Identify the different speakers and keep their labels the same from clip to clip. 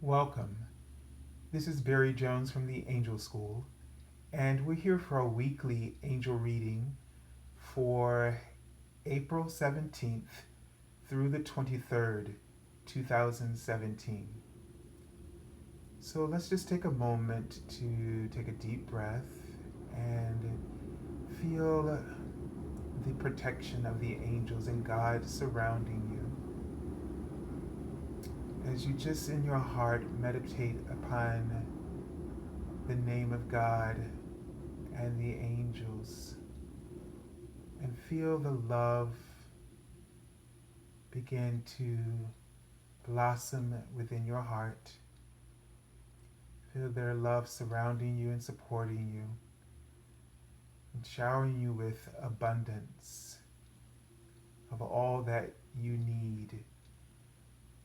Speaker 1: Welcome. This is Barry Jones from the Angel School, and we're here for a weekly angel reading for April 17th through the 23rd, 2017. So let's just take a moment to take a deep breath and feel the protection of the angels and God surrounding you. As you just in your heart meditate upon the name of God and the angels and feel the love begin to blossom within your heart. Feel their love surrounding you and supporting you and showering you with abundance of all that you need.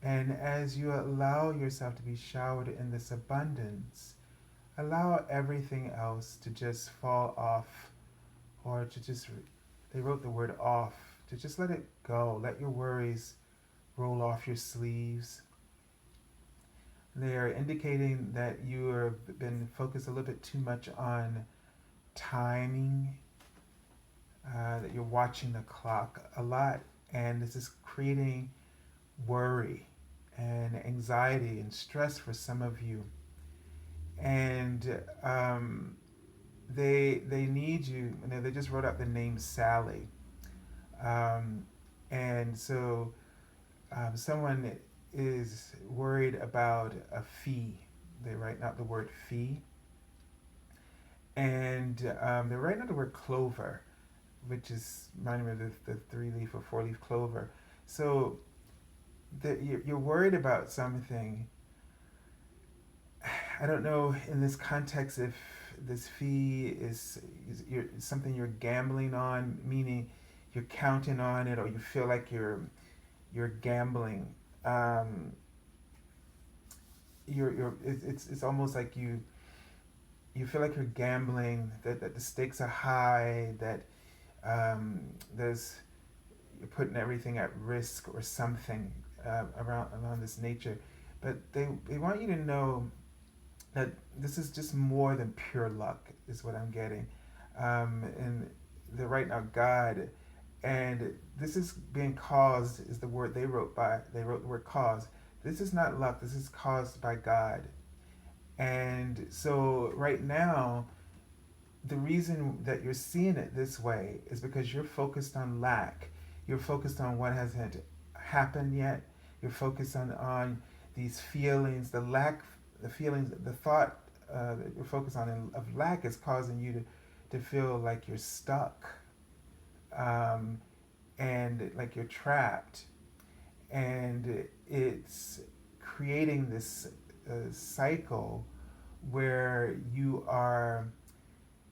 Speaker 1: And as you allow yourself to be showered in this abundance, allow everything else to just fall off or to just, they wrote the word off, to just let it go. Let your worries roll off your sleeves. They are indicating that you have been focused a little bit too much on timing, that you're watching the clock a lot, and this is creating worry and anxiety and stress for some of you. And they need you. You know, they just wrote out the name Sally, um, and so someone is worried about a fee. They write out the word fee, and they're writing out the word clover, which is reminding me of the three-leaf or four-leaf clover. So you're worried about something. I don't know in this context if this fee is something you're gambling on, meaning you're counting on it, or you feel like you're gambling. Um, it's almost like you feel like you're gambling, that the stakes are high, that there's you're putting everything at risk or something around this nature. But they want you to know that this is just more than pure luck, is what I'm getting. And they're writing out God, and this is being caused, is the word they wrote the word cause. This is not luck, this is caused by God. And so right now, the reason that you're seeing it this way is because you're focused on lack. You're focused on what hasn't happened yet. You're focused on these feelings, the lack, the feelings, the thought that you're focused on of lack is causing you to feel like you're stuck, um, and like you're trapped. And it's creating this cycle where you are,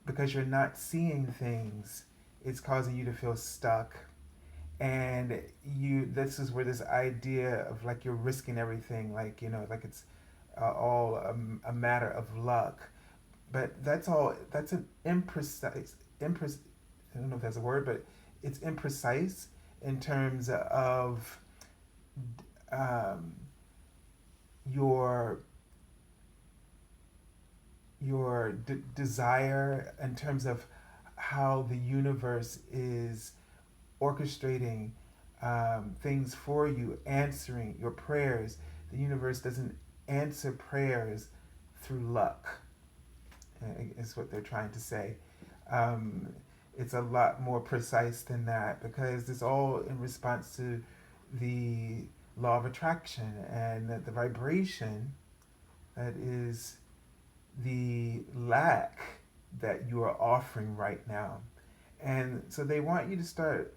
Speaker 1: because you're not seeing things, it's causing you to feel stuck. And this is where this idea of like you're risking everything, like, you know, like it's all a matter of luck. But that's an I don't know if that's a word, but it's imprecise in terms of um, your desire, in terms of how the universe is orchestrating things for you, answering your prayers. The universe doesn't answer prayers through luck, is what they're trying to say. Um, it's a lot more precise than that, because it's all in response to the law of attraction and the vibration that is the lack that you are offering right now. And so they want you to start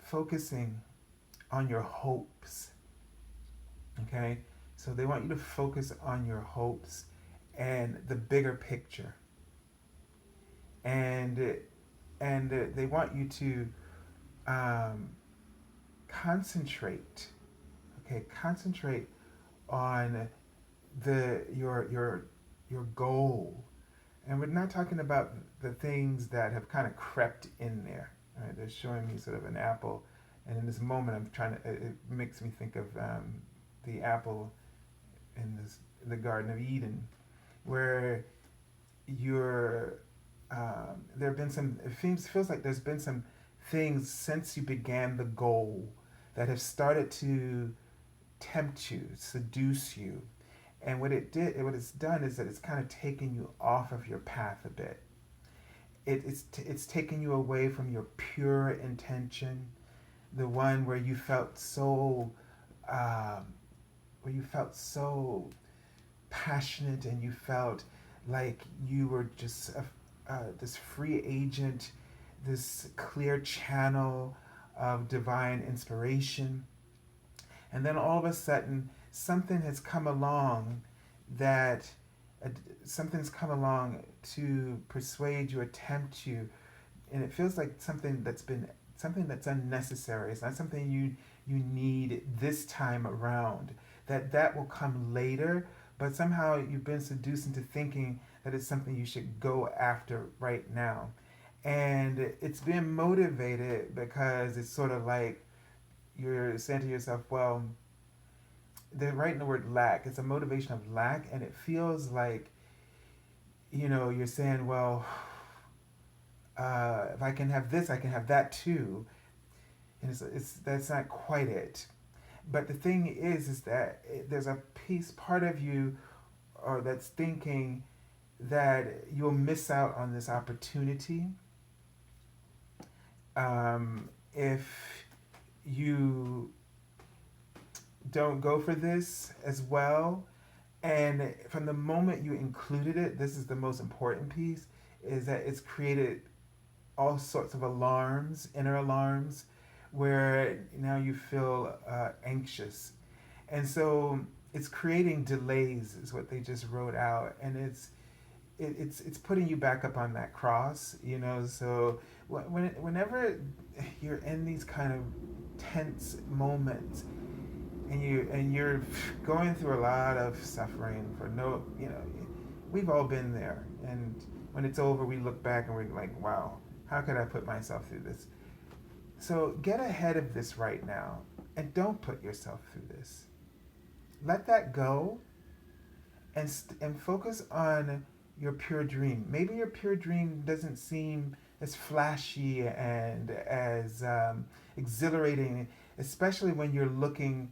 Speaker 1: focusing on your hopes. Okay? So they want you to focus on your hopes and the bigger picture. And they want you to um, concentrate. Okay, concentrate on your goal. And we're not talking about the things that have kind of crept in there. Right? They're showing me sort of an apple, and in this moment, I'm trying to. It makes me think of the apple in the Garden of Eden, where you're there have been some. Feels like there's been some things since you began the goal that have started to tempt you, seduce you, and what it's done is that it's kind of taken you off of your path a bit. It's taken you away from your pure intention, the one um, where you felt so passionate and you felt like you were just this free agent, this clear channel of divine inspiration. And then all of a sudden, something has come along that uh, something's come along to persuade you, or tempt you, and it feels like something that's unnecessary. It's not something you need this time around. That will come later, but somehow you've been seduced into thinking that it's something you should go after right now. And it's being motivated because it's sort of like you're saying to yourself, well, they're writing the word lack. It's a motivation of lack, and it feels like, you're saying, well, if I can have this, I can have that too. And it's that's not quite it. But the thing is that there's a part of you, or that's thinking that you'll miss out on this opportunity if you don't go for this as well. And from the moment you included it, this is the most important piece, is that it's created all sorts of alarms, inner alarms, where now you feel anxious. And so it's creating delays, is what they just wrote out. And it's putting you back up on that cross, So whenever you're in these kind of tense moments, and you're going through a lot of suffering for no, we've all been there. And when it's over, we look back and we're like, wow, how could I put myself through this? So get ahead of this right now, and don't put yourself through this. Let that go, and focus on your pure dream. Maybe your pure dream doesn't seem as flashy and as exhilarating, especially when you're looking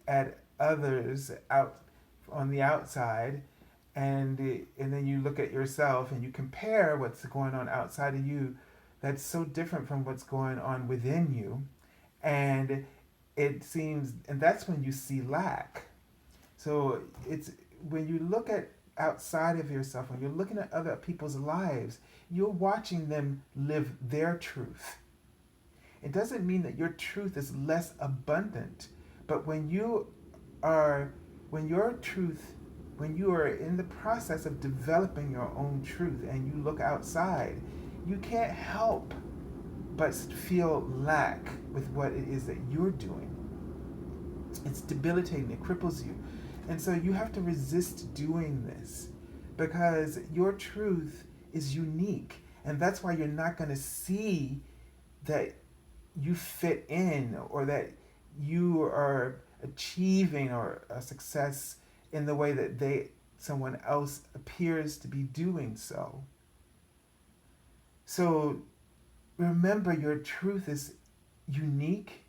Speaker 1: at others out on the outside, and then you look at yourself and you compare what's going on outside of you that's so different from what's going on within you, and that's when you see lack. So it's when you look at outside of yourself, when you're looking at other people's lives, you're watching them live their truth. It doesn't mean that your truth is less abundant, but when your truth, when you are in the process of developing your own truth and you look outside, you can't help but feel lack with what it is that you're doing. It's debilitating, it cripples you. And so you have to resist doing this, because your truth is unique. And that's why you're not going to see that you fit in, or that you are achieving or a success in the way that someone else appears to be doing so. So remember, your truth is unique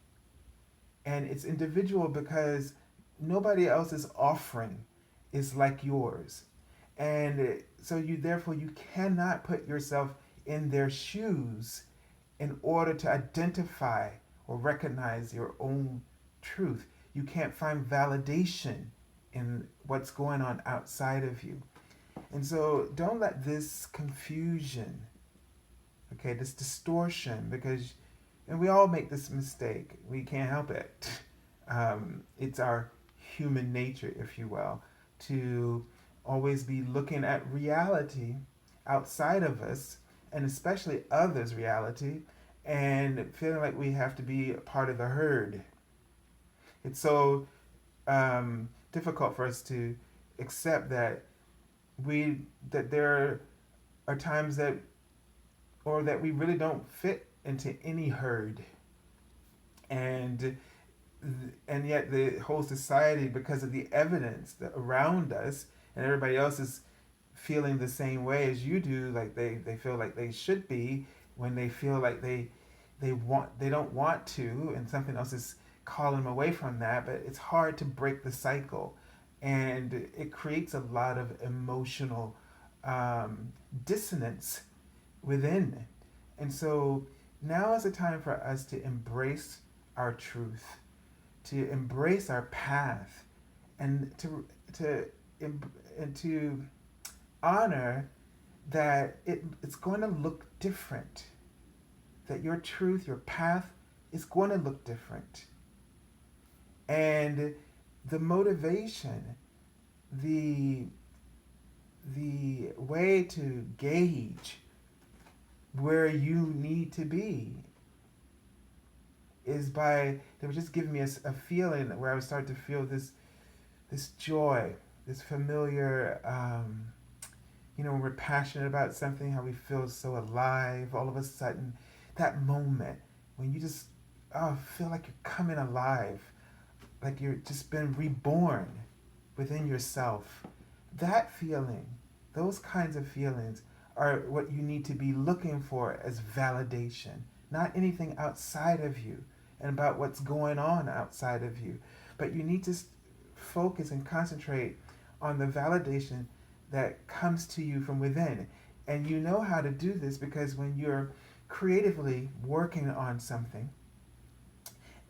Speaker 1: and it's individual, because nobody else's offering is like yours. And so you cannot put yourself in their shoes in order to identify or recognize your own truth. You can't find validation in what's going on outside of you. And so don't let this confusion, okay, this distortion, and we all make this mistake. We can't help it. It's our human nature, if you will, to always be looking at reality outside of us, and especially others' reality, and feeling like we have to be a part of the herd. It's so difficult for us to accept that there are times that we really don't fit into any herd, and and yet the whole society, because of the evidence that around us, and everybody else is feeling the same way as you do, like they feel like they should be, when they feel like they don't want to, and something else is calling them away from that. But it's hard to break the cycle, and it creates a lot of emotional dissonance within. And so now is the time for us to embrace our truth, to embrace our path, and to and to honor that it's going to look different. That your truth, your path, is going to look different. And the motivation, the the way to gauge where you need to be is by, they were just giving me a feeling where I would start to feel this joy, this familiar, when we're passionate about something, how we feel so alive all of a sudden. That moment when you just feel like you're coming alive, like you're just been reborn within yourself. That feeling, those kinds of feelings are what you need to be looking for as validation, not anything outside of you and about what's going on outside of you. But you need to focus and concentrate on the validation that comes to you from within. And you know how to do this because when you're creatively working on something,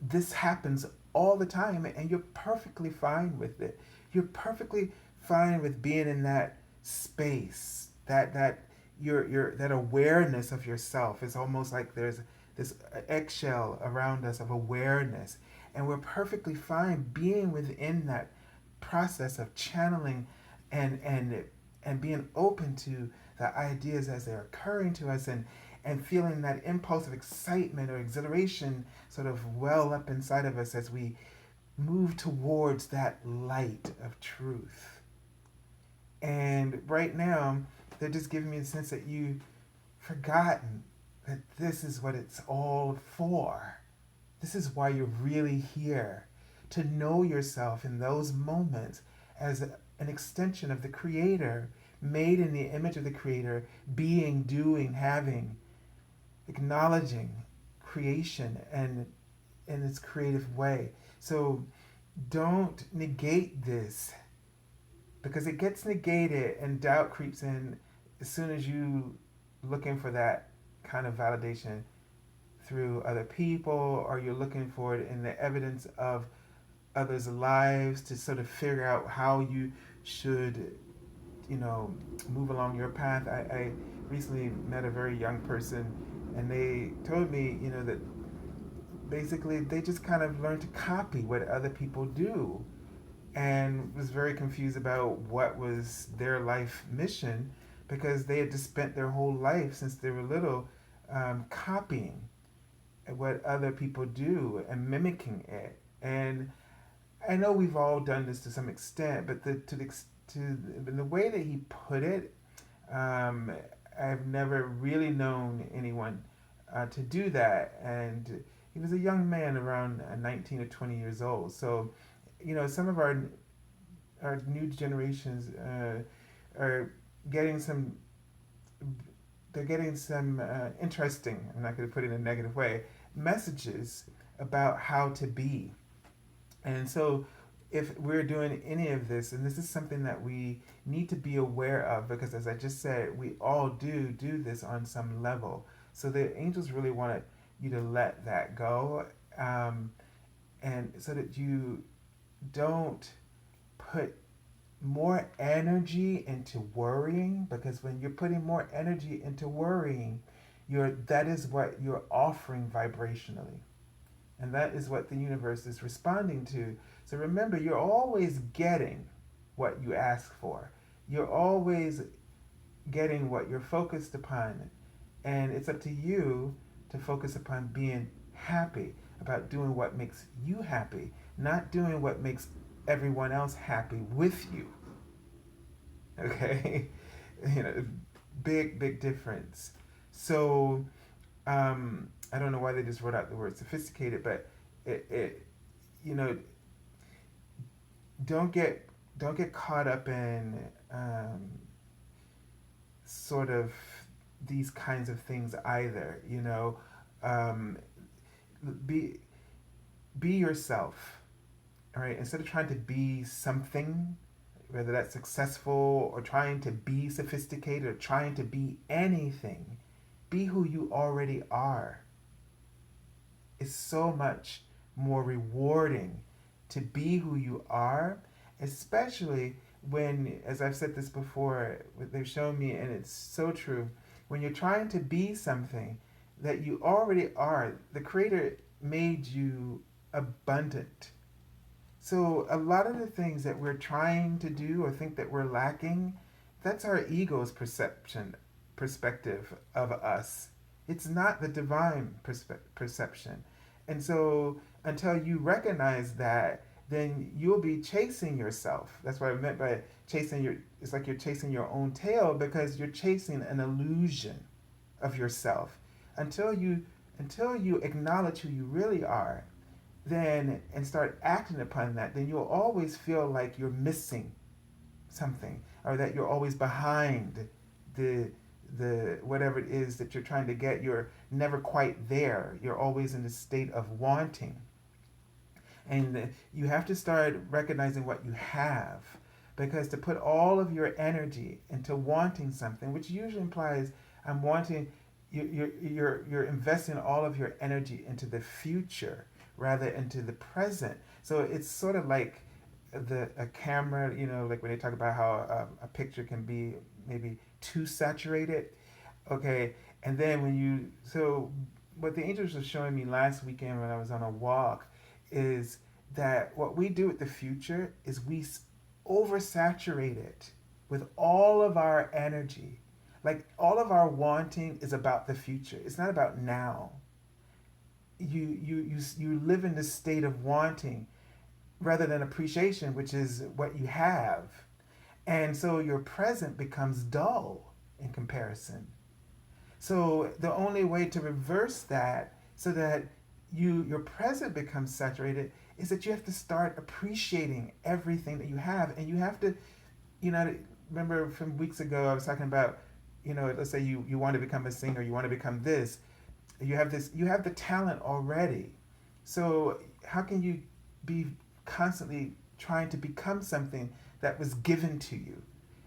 Speaker 1: this happens all the time and you're perfectly fine with it. You're perfectly fine with being in that space, that your that awareness of yourself. Is almost like there's this eggshell around us of awareness, and we're perfectly fine being within that process of channeling and being open to the ideas as they're occurring to us, and feeling that impulse of excitement or exhilaration sort of well up inside of us as we move towards that light of truth. And right now, they're just giving me a sense that you've forgotten that this is what it's all for. This is why you're really here. To know yourself in those moments as an extension of the Creator, made in the image of the Creator, being, doing, having, acknowledging creation and in its creative way. So don't negate this, because it gets negated and doubt creeps in as soon as you looking for that kind of validation through other people, or you're looking for it in the evidence of others' lives to sort of figure out how you should, move along your path. I recently met a very young person, and they told me, that basically they just kind of learned to copy what other people do, and was very confused about what was their life mission, because they had just spent their whole life since they were little copying what other people do and mimicking it. And I know we've all done this to some extent, but the way that he put it, I've never really known anyone to do that. And he was a young man, around 19 or 20 years old. So, some of our new generations are getting some. They're getting some interesting. I'm not going to put it in a negative way. Messages about how to be. And so, if we're doing any of this, and this is something that we need to be aware of, because as I just said, we all do this on some level. So the angels really want you to let that go, and so that you don't put more energy into worrying, because when you're putting more energy into worrying, that is what you're offering vibrationally. And that is what the universe is responding to. So remember, you're always getting what you ask for. You're always getting what you're focused upon. And it's up to you to focus upon being happy, about doing what makes you happy, not doing what makes everyone else happy with you. Okay? Big difference. So, I don't know why they just wrote out the word sophisticated, but it you know, don't get don't get caught up in um, sort of these kinds of things either. Um, be be yourself. All right, instead of trying to be something, whether that's successful or trying to be sophisticated or trying to be anything, be who you already are. It's so much more rewarding to be who you are, especially when, as I've said this before, they've shown me, and it's so true, when you're trying to be something that you already are, the Creator made you abundant. So a lot of the things that we're trying to do or think that we're lacking, that's our ego's perspective of us. It's not the divine perception. And so until you recognize that, then you'll be chasing yourself. That's what I meant by chasing your, it's like you're chasing your own tail because you're chasing an illusion of yourself. Until you until you acknowledge who you really are, then and start acting upon that, then you'll always feel like you're missing something or that you're always behind the whatever it is that you're trying to get. You're never quite there. You're always in a state of wanting. And you have to start recognizing what you have, because to put all of your energy into wanting something, which usually implies I'm wanting, you're investing all of your energy into the future rather into the present. So it's sort of like a camera, like when they talk about how a picture can be maybe too saturated. Okay, and then so what the angels were showing me last weekend when I was on a walk is that what we do with the future is we oversaturate it with all of our energy. Like all of our wanting is about the future. It's not about now. You live in this state of wanting rather than appreciation, which is what you have. And so your present becomes dull in comparison. So the only way to reverse that so that your present becomes saturated is that you have to start appreciating everything that you have. And you have to, you know, remember from weeks ago I was talking about, let's say you want to become a singer, you want to become this. You have the talent already. So how can you be constantly trying to become something that was given to you?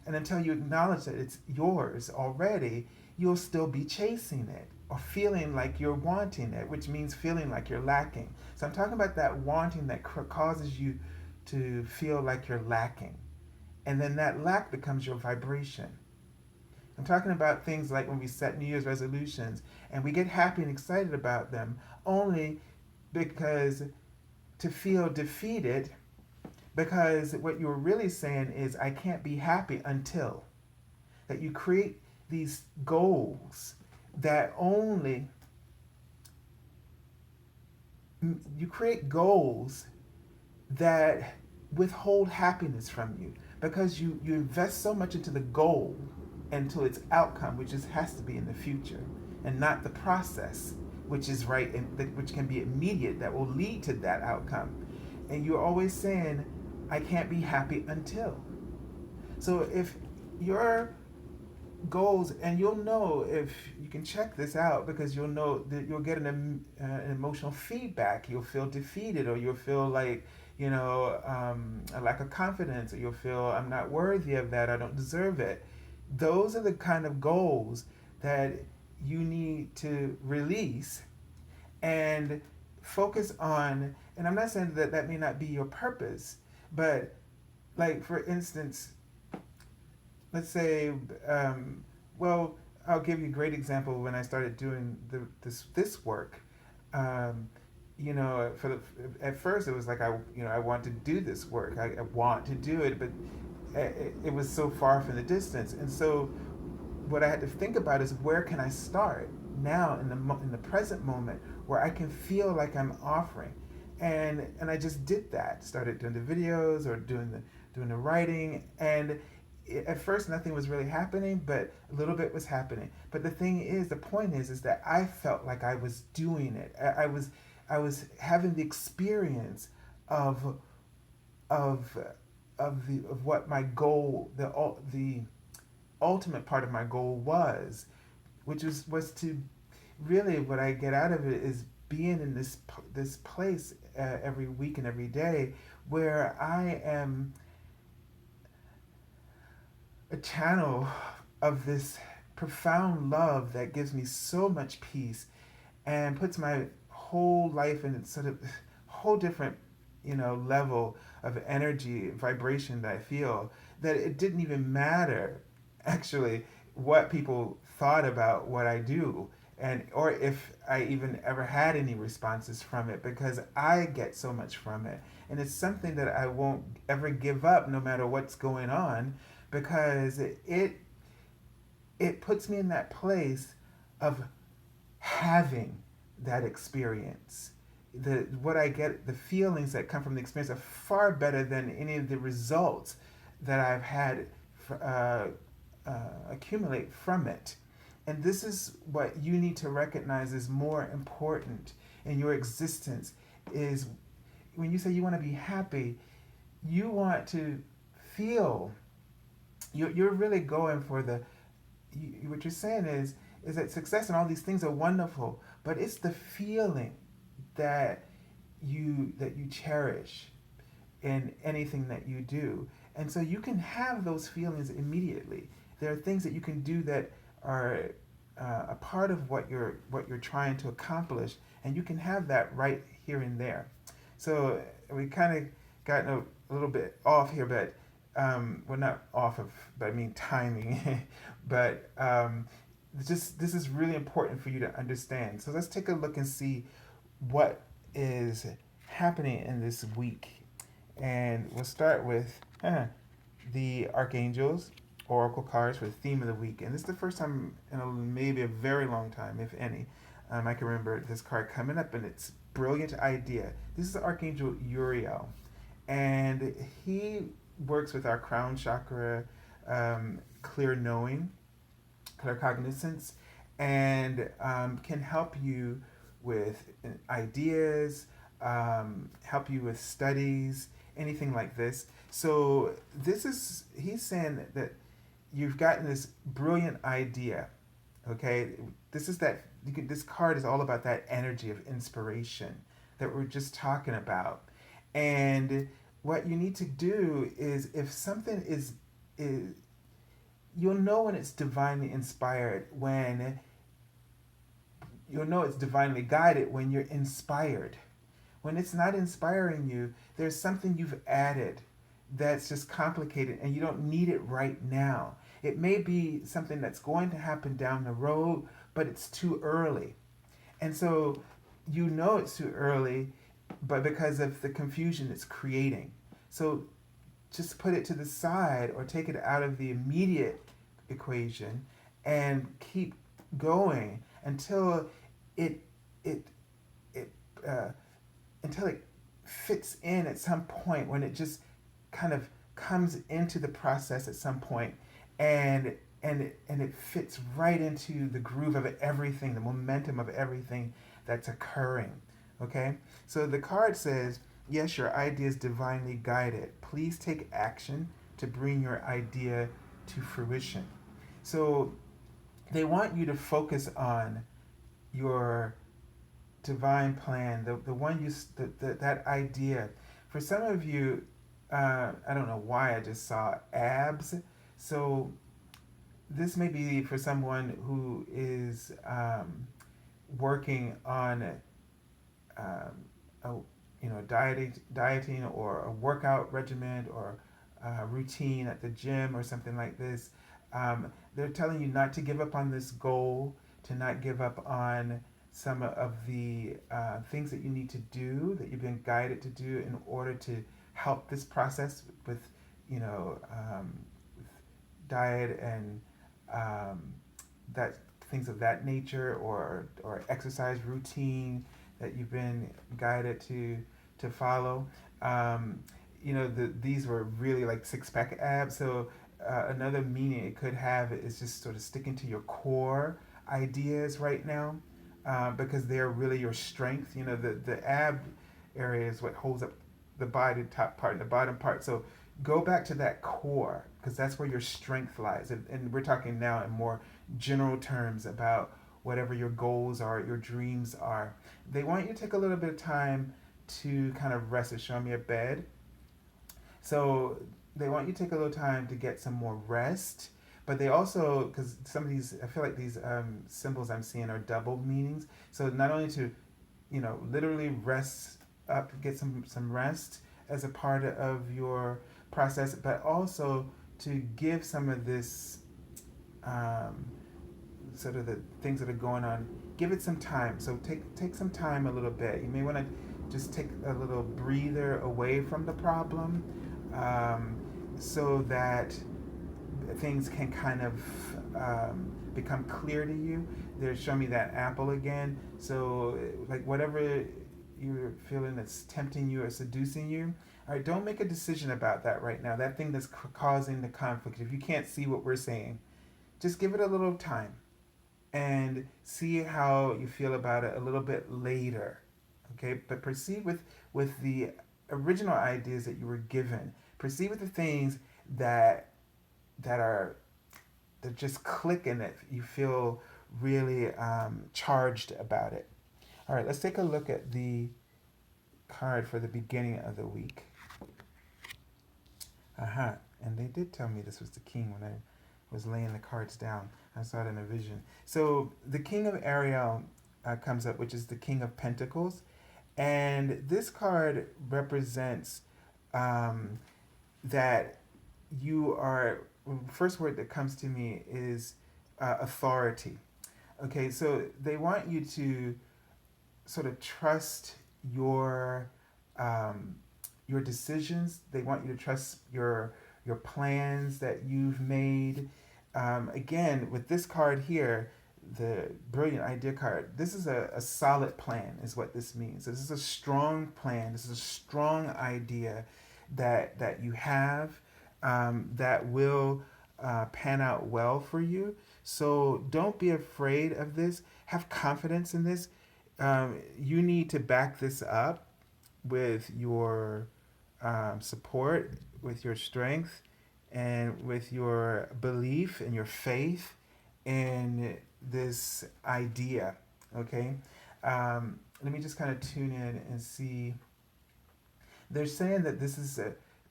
Speaker 1: And until you acknowledge that it's yours already, you'll still be chasing it or feeling like you're wanting it, which means feeling like you're lacking. So I'm talking about that wanting that causes you to feel like you're lacking. And then that lack becomes your vibration. I'm talking about things like when we set New Year's resolutions and we get happy and excited about them only because to feel defeated, because what you're really saying is, I can't be happy until. That you create these goals that only, you create goals that withhold happiness from you because you invest so much into the goal and to its outcome, which has to be in the future, and not the process, which is right and which can be immediate, that will lead to that outcome. And you're always saying, I can't be happy until. So if your goals, and you'll know if you can check this out, because you'll know that you'll get an emotional feedback. You'll feel defeated, or you'll feel like, a lack of confidence, or you'll feel I'm not worthy of that, I don't deserve it. Those are the kind of goals that you need to release and focus on. And I'm not saying that that may not be your purpose, but like for instance, let's say, well, I'll give you a great example. When I started doing this work, at first it was like I want to do this work. I want to do it, but it was so far from the distance. And so what I had to think about is, where can I start now in the present moment where I can feel like I'm offering. And I just did that. Started doing the videos or doing the writing, and at first nothing was really happening, but a little bit was happening. But the point is that I felt like I was doing it. I was having the experience of of of what my goal, the ultimate part of my goal was, which was to really, what I get out of it is being in this place every week and every day where I am a channel of this profound love that gives me so much peace and puts my whole life in sort of whole different, level of energy, vibration that I feel, that it didn't even matter actually what people thought about what I do, and or if I even ever had any responses from it, because I get so much from it. And it's something that I won't ever give up no matter what's going on, because it puts me in that place of having that experience. What I get, the feelings that come from the experience are far better than any of the results that I've had uh, accumulate from it. And this is what you need to recognize is more important in your existence, is when you say you want to be happy, you want to feel, you're really going for what you're saying is that success and all these things are wonderful, but it's the feeling that you cherish in anything that you do. And so you can have those feelings immediately. There are things that you can do that are a part of what you're trying to accomplish, and you can have that right here and there. So we kind of gotten a little bit off here, but well, not off of, but I mean timing. But just this is really important for you to understand. So let's take a look and see what is happening in this week. And we'll start with the Archangels Oracle cards for the theme of the week. And this is the first time in maybe a very long time, if any, I can remember this card coming up, and it's brilliant idea. This is Archangel Uriel, and he works with our crown chakra, clear knowing, claircognizance, and can help you with ideas, help you with studies, anything like this. So he's saying that you've gotten this brilliant idea. Okay, this card is all about that energy of inspiration that we're just talking about. And what you need to do is, if something is you'll know when it's divinely inspired, when you'll know it's divinely guided when you're inspired. When it's not inspiring you, there's something you've added that's just complicated and you don't need it right now. It may be something that's going to happen down the road, but it's too early. And so you know it's too early, but because of the confusion it's creating. So just put it to the side or take it out of the immediate equation and keep going until it it it until it fits in at some point, when it just kind of comes into the process at some point, and it fits right into the groove of everything, the momentum of everything that's occurring. Okay, so the card says, yes, your idea is divinely guided. Please take action to bring your idea to fruition. So they want you to focus on your divine plan, the one that idea. For some of you, I don't know why I just saw abs. So this may be for someone who is working on a dieting or a workout regimen or a routine at the gym or something like this. They're telling you not to give up on this goal, to not give up on some of the things that you need to do, that you've been guided to do in order to help this process with, with diet and that things of that nature, or exercise routine that you've been guided to follow. These were really like six pack abs. So another meaning it could have is just sort of sticking to your core ideas right now, because they're really your strength. The ab area is what holds up the body top part and the bottom part. So go back to that core because that's where your strength lies. And we're talking now in more general terms about whatever your goals are, your dreams are. They want you to take a little bit of time to kind of rest. It's showing me a bed. So they want you to take a little time to get some more rest. But they also, because some of these, I feel like these symbols I'm seeing are double meanings. So not only to, literally rest up, get some rest as a part of your process, but also to give some of this um, sort of the things that are going on, give it some time. So take some time a little bit. You may want to just take a little breather away from the problem, um, so that things can kind of become clear to you. They're showing me that apple again. So like whatever you're feeling that's tempting you or seducing you, all right, don't make a decision about that right now. That thing that's causing the conflict. If you can't see what we're saying, just give it a little time and see how you feel about it a little bit later. Okay, but proceed with the original ideas that you were given. Proceed with the things that that are that just click in it. You feel really charged about it. All right, let's take a look at the card for the beginning of the week. Uh-huh. And they did tell me this was the king when I was laying the cards down. I saw it in a vision. So the king of Ariel comes up, which is the king of pentacles. And this card represents um, that you are, first word that comes to me is authority. Okay, so they want you to sort of trust um, your decisions. They want you to trust your plans that you've made. Again, with this card here, the brilliant idea card, this is a solid plan, is what this means. This is a strong plan. This is a strong idea that you have, that will pan out well for you. So don't be afraid of this. Have confidence in this. You need to back this up with your support, with your strength, and with your belief and your faith in this idea. Okay? Let me just kind of tune in and see. They're saying that this is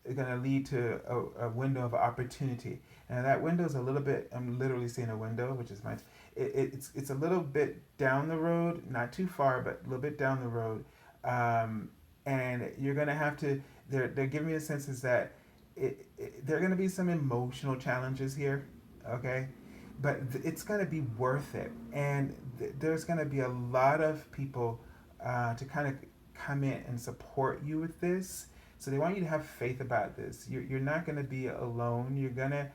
Speaker 1: going to lead to a window of opportunity. And that window is a little bit, I'm literally seeing a window, which is my, it's a little bit down the road, not too far, but a little bit down the road. And you're going to have to, they're giving me a sense is that there are going to be some emotional challenges here, okay? But it's going to be worth it. And there's going to be a lot of people to kind of come in and support you with this. So they want you to have faith about this. You're not going to be alone. You're going to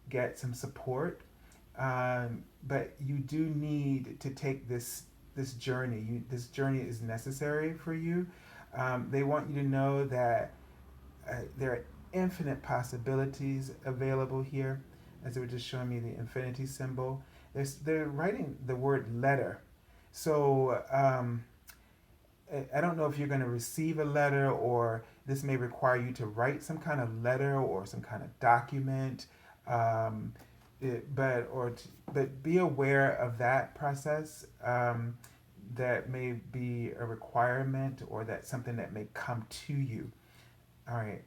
Speaker 1: get some support. But you do need to take this journey. This journey is necessary for you. They want you to know that there are infinite possibilities available here, as they were just showing me the infinity symbol. They're writing the word letter. So I don't know if you're going to receive a letter, or this may require you to write some kind of letter or some kind of document. Um, but be aware of that process. That may be a requirement, or that's something that may come to you. All right,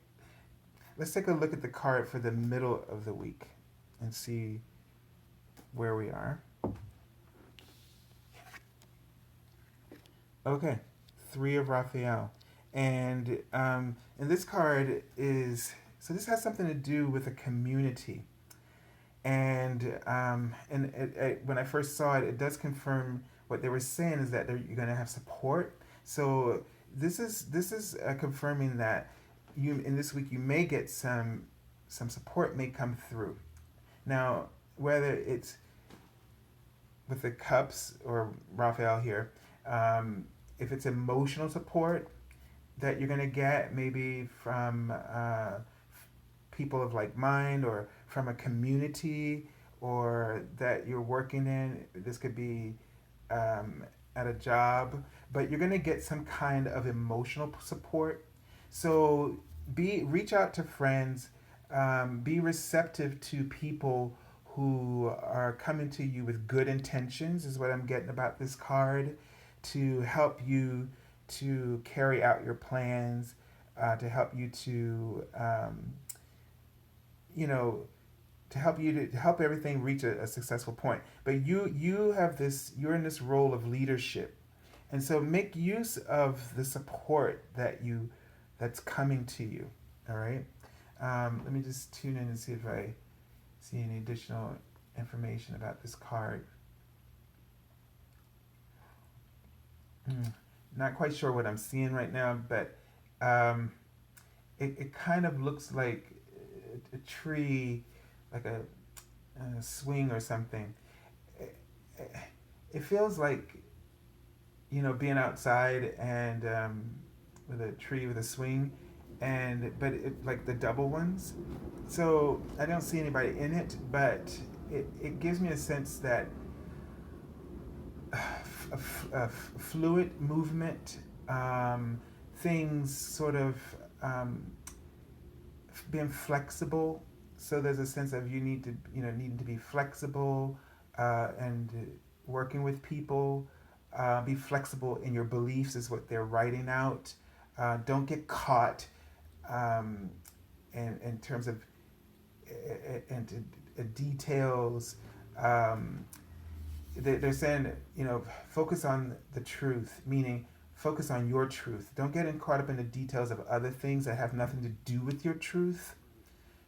Speaker 1: let's take a look at the card for the middle of the week and see where we are. Okay, Three of Raphael. And this card is, so this has something to do with a community. When I first saw it, it does confirm what they were saying is that you're going to have support. So this is confirming that you in this week you may get some support may come through. Now, whether it's with the cups or Raphael here, if it's emotional support that you're going to get, maybe from people of like mind, or from a community, or that you're working in. This could be at a job, but you're going to get some kind of emotional support. So reach out to friends, be receptive to people who are coming to you with good intentions, is what I'm getting about this card, to help you to carry out your plans, to help you to, you know, to help everything reach a successful point. But you're in this role of leadership, and so make use of the support that's coming to you. All right. Let me just tune in and see if I see any additional information about this card. Not quite sure what I'm seeing right now, but um, it kind of looks like a tree, like a swing or something. It, it feels like, being outside and with a tree with a swing, and but like the double ones. So I don't see anybody in it, but it gives me a sense that fluid movement, things sort of um, being flexible. So there's a sense of needing to be flexible, and working with people. Be flexible in your beliefs is what they're writing out. Don't get caught, um, in terms of and details. Um, they're saying, focus on the truth, meaning focus on your truth. Don't get caught up in the details of other things that have nothing to do with your truth.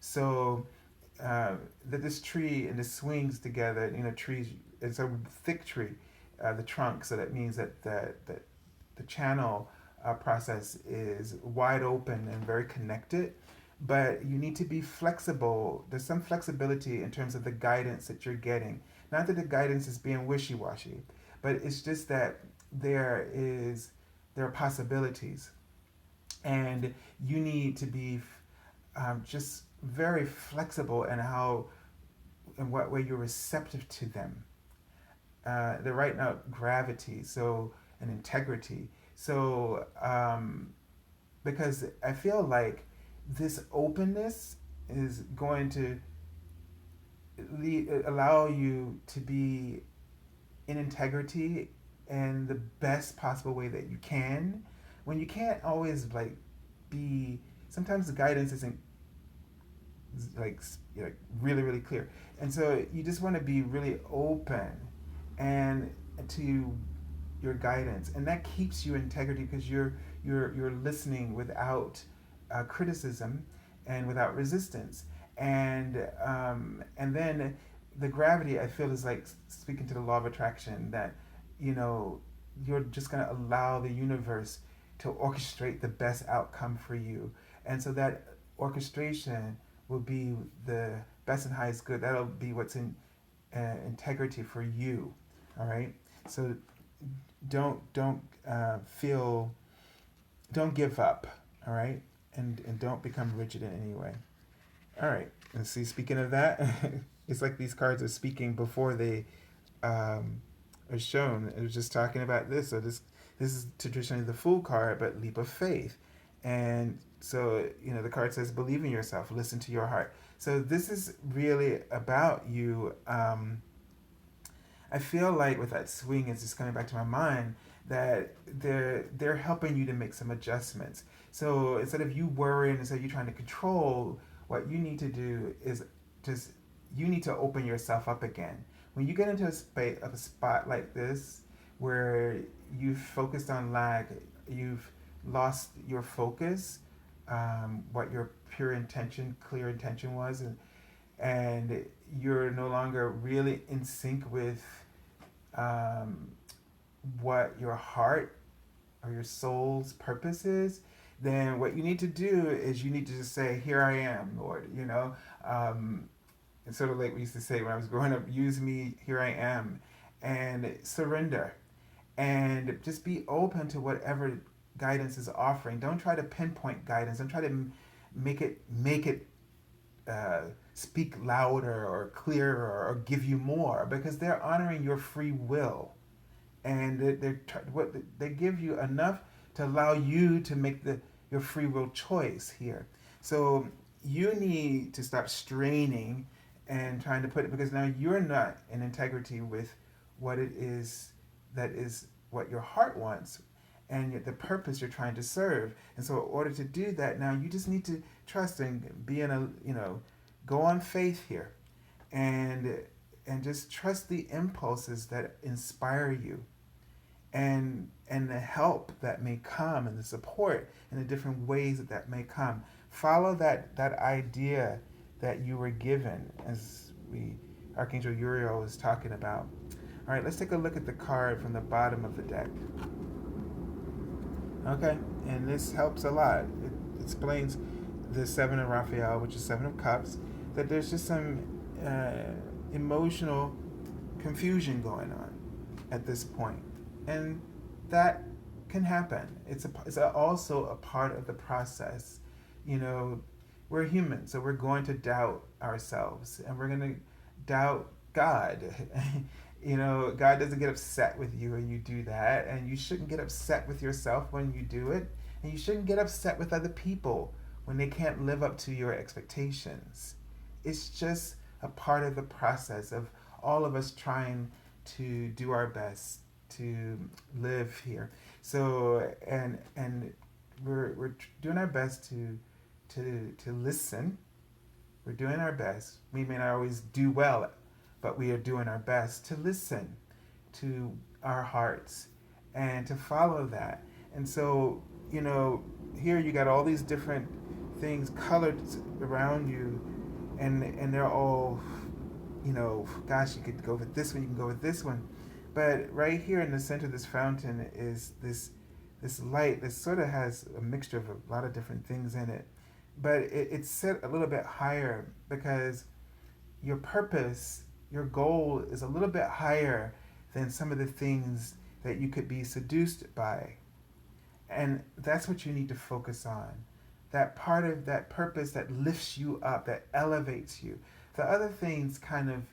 Speaker 1: So that this tree and the swings together, trees, it's a thick tree, the trunk, so that means that the channel process is wide open and very connected. But you need to be flexible. There's some flexibility in terms of the guidance that you're getting. Not that the guidance is being wishy-washy, but it's just that there are possibilities, and you need to be just very flexible in what way you're receptive to them. They're writing out gravity, and integrity. So because I feel like this openness is going to allow you to be in integrity in the best possible way that you can. When you can't always be, sometimes the guidance isn't like really really clear, and so you just want to be really open and to your guidance, and that keeps you in integrity because you're listening without criticism and without resistance, and then the gravity, I feel, is like speaking to the law of attraction, that you know you're just going to allow the universe to orchestrate the best outcome for you, and so that orchestration will be the best and highest good. That'll be what's in integrity for you. All right. So don't don't give up. All right, and don't become rigid in any way. All right. And see, speaking of that, it's like these cards are speaking before they um, are shown. It was just talking about this. So this is traditionally the Fool card, but leap of faith. And so, the card says, believe in yourself, listen to your heart. So this is really about you. I feel like with that swing, it's just coming back to my mind that they're helping you to make some adjustments. So instead of you worrying, instead of you trying to control, what you need to do is just you need to open yourself up again. When you get into a spot like this where you've focused on lack, you've lost your focus, what your clear intention was, and you're no longer really in sync with um, what your heart or your soul's purpose is, then what you need to do is you need to just say, "Here I am, Lord." It's sort of like we used to say when I was growing up, "Use me, here I am," and surrender, and just be open to whatever guidance is offering. Don't try to pinpoint guidance. Don't try to make it speak louder or clearer or give you more, because they're honoring your free will, and what they give you enough to allow you to make your free will choice here. So you need to stop straining and trying to put it, because now you're not in integrity with what it is that is what your heart wants and the purpose you're trying to serve. And so in order to do that, now you just need to trust and be in a, go on faith here, and just trust the impulses that inspire you, and the help that may come, and the support and the different ways that may come. Follow that idea that you were given, as we Archangel Uriel was talking about. All right, let's take a look at the card from the bottom of the deck. Okay, and this helps a lot. It explains the Seven of Raphael, which is Seven of Cups, that there's just some emotional confusion going on at this point, and that can happen. It's also a part of the process. We're human, so we're going to doubt ourselves, and we're going to doubt God. God doesn't get upset with you when you do that, and you shouldn't get upset with yourself when you do it, and you shouldn't get upset with other people when they can't live up to your expectations. It's just a part of the process of all of us trying to do our best to live here. So and we're doing our best to listen. We're doing our best. We may not always do well, but we are doing our best to listen to our hearts and to follow that. And so, here you got all these different things colored around you, and they're all, gosh, you could go with this one, you can go with this one. But right here in the center of this fountain is this light that sort of has a mixture of a lot of different things in it. But it's set a little bit higher because your purpose, your goal is a little bit higher than some of the things that you could be seduced by. And that's what you need to focus on. That part of that purpose that lifts you up, that elevates you. The other things kind of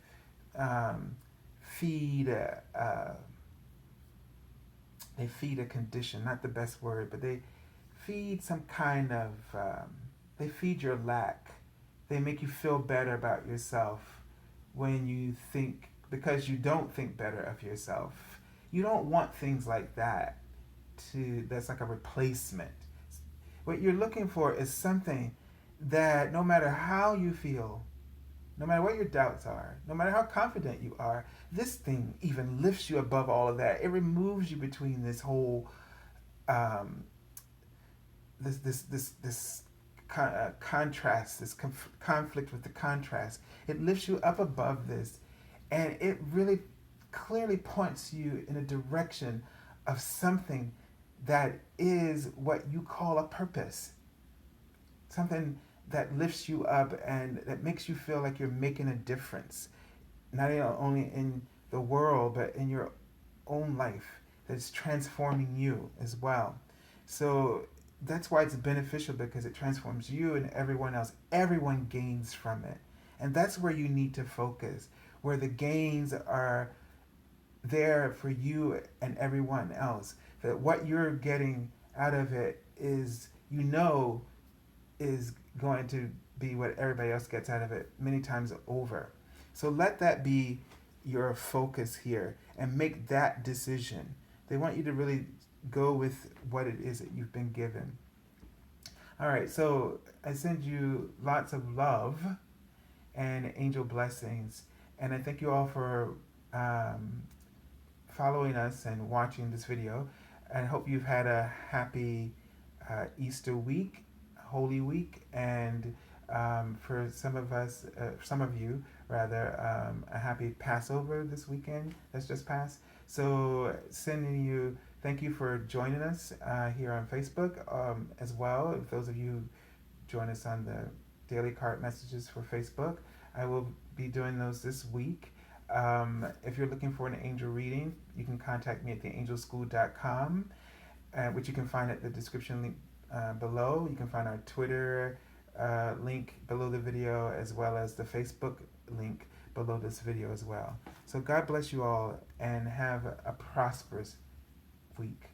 Speaker 1: feed they feed a condition, not the best word, but they feed some kind of they feed your lack. They make you feel better about yourself when you think, because you don't think better of yourself. You don't want things like that that's like a replacement. What you're looking for is something that no matter how you feel, no matter what your doubts are, no matter how confident you are, this thing even lifts you above all of that. It removes you between this whole contrast, this conflict with the contrast. It lifts you up above this, and it really clearly points you in a direction of something that is what you call a purpose. Something that lifts you up and that makes you feel like you're making a difference, not only in the world, but in your own life, that's transforming you as well. So that's why it's beneficial, because it transforms you and everyone else. Everyone gains from it. And that's where you need to focus, where the gains are there for you and everyone else. That what you're getting out of it is going to be what everybody else gets out of it many times over. So let that be your focus here and make that decision. They want you to really go with what it is that you've been given. All right, so I send you lots of love and angel blessings, and I thank you all for following us and watching this video. I hope you've had a happy Easter week, Holy Week, and for some of you rather, a happy Passover this weekend that's just passed. So thank you for joining us here on Facebook as well. If those of you join us on the daily card messages for Facebook, I will be doing those this week. If you're looking for an angel reading, you can contact me at theangelschool.com, which you can find at the description link below. You can find our Twitter link below the video, as well as the Facebook link below this video as well. So God bless you all, and have a prosperous week.